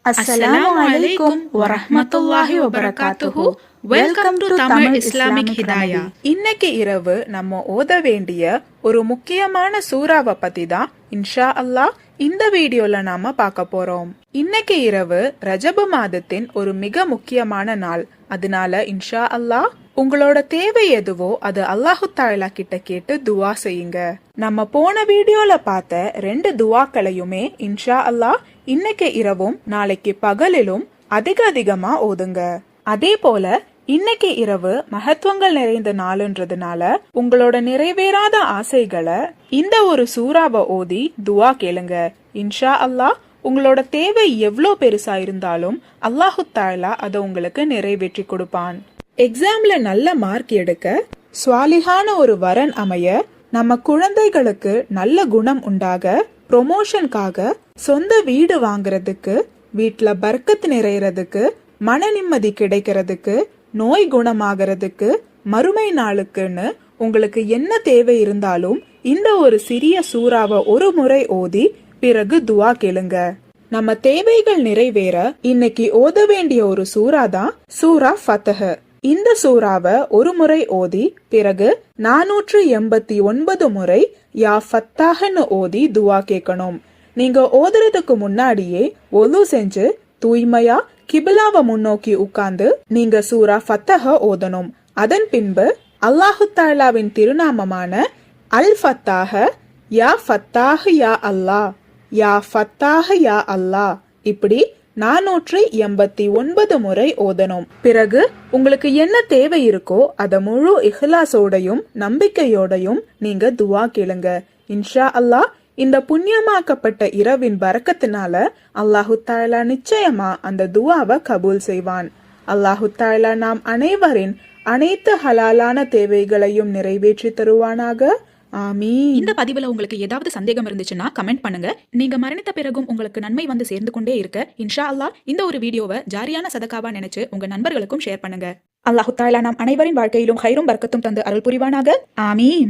அஸ்ஸலாமு அலைக்கும் வரஹ்மத்துல்லாஹி வபரகாத்துஹு. Welcome to Tamil Islamic Hidaya. இன்னைக்கு இரவு நம்ம ஓத வேண்டிய ஒரு முக்கியமான சூறாவை பத்தி தான் இன்ஷா அல்லாஹ் இந்த வீடியோல நாம பார்க்க போறோம். இன்னைக்கு இரவு ரஜபு மாதத்தின் ஒரு மிக முக்கியமான நாள். அதனால இன்ஷா அல்லாஹ் உங்களோட தேவை எதுவோ அது அல்லாஹு தஆலா கிட்ட கேட்டு துவா செய்யுங்க. நம்ம போன வீடியோல பார்த்த 2 துவாக்களையுமே இன்ஷா அல்லாஹ் இன்னைக்கு இரவும் நாளைக்கு பகலிலும் அதிகமா ஓதுங்க. அதே போல இன்னைக்கு இரவு மகத்துவங்கள் நிறைந்த நாளுன்றதுனால உங்களோட நிறைவேறாத ஆசைகளை இந்த ஒரு சூறாவை ஓதி துவா கேளுங்க. இன்ஷா அல்லாஹ் உங்களோட தேவை எவ்வளோ பெருசா இருந்தாலும் அல்லாஹு தஆலா அதை உங்களுக்கு நிறைவேற்றி கொடுப்பான். எக்ஸாம்ல நல்ல மார்க் எடுக்க, ஸ்வாலிஹான ஒரு வரன் அமைய, நம்ம குழந்தைகளுக்கு நல்ல குணம் உண்டாக, ப்ரொமோஷனுக்காக, சொந்த வீடு வாங்குறதுக்கு, வீட்ல பர்க்கத் நிறையறதுக்கு, மன நிம்மதி கிடைக்கிறதுக்கு, நோய் குணமாகறதுக்கு, மறுமை நாளுக்குன்னு உங்களுக்கு என்ன தேவை இருந்தாலும் இந்த ஒரு சிறிய சூறாவை ஒரு முறை ஓதி பிறகு துவா கேளுங்க. நம்ம தேவைகள் நிறைவேற இன்னைக்கு ஓத வேண்டிய ஒரு சூறா தான் சூரா ஃபத்ஹ். இந்த சூறாவை ஒரு முறை ஓதி பிறகு 489 முறை யா ஃபத்தாஹ்னு ஓதி துவா கேட்கணும். நீங்க ஓதுறதுக்கு முன்னாடியே ஒது செஞ்சு தூய்மையா கிபிலாவை முன்னோக்கி உட்கார்ந்து நீங்க சூரா ஃபத்ஹ ஓதணும். அதன் பின்பு அல்லாஹு தஆலாவின் திருநாமமான அல் ஃபத்தாஹ, யா ஃபத்தாஹ் யா அல்லாஹ், யா ஃபத்தாஹ் யா அல்லாஹ் இப்படி 489 முறை ஓதணும். பிறகு உங்களுக்கு என்ன தேவை இருக்கோ அத முழு இஹ்லாஸோடையும் நம்பிக்கையோடையும் நீங்க துவா கேளுங்க. இன்ஷா அல்லாஹ் இந்த புண்ணியமாக்கப்பட்ட இரவின் பரக்கத்தினால அல்லாஹு தஆலா நிச்சயமா அந்த துவாவை கபூல் செய்வான். அல்லாஹு தஆலா நாம் அனைவரின் அனைத்து ஹலாலான தேவைகளையும் நிறைவேற்றி தருவானாக. ஆமீன். இந்த பதிவுல உங்களுக்கு ஏதாவது சந்தேகம் இருந்துச்சுன்னா கமெண்ட் பண்ணுங்க. நீங்க மரணித்த பிறகும் உங்களுக்கு நன்மை வந்து சேர்ந்து கொண்டே இருக்க இன்ஷா அல்லாஹ் இந்த ஒரு வீடியோவை ஜாரியான சதகாவா நினைச்சு உங்க நண்பர்களுக்கும் ஷேர் பண்ணுங்க. அல்லாஹு தஆலா நாம் அனைவரின் வாழ்க்கையிலும் ஹைரும் பர்க்கத்தும் தந்து அருள் புரிவானாக. ஆமீன்.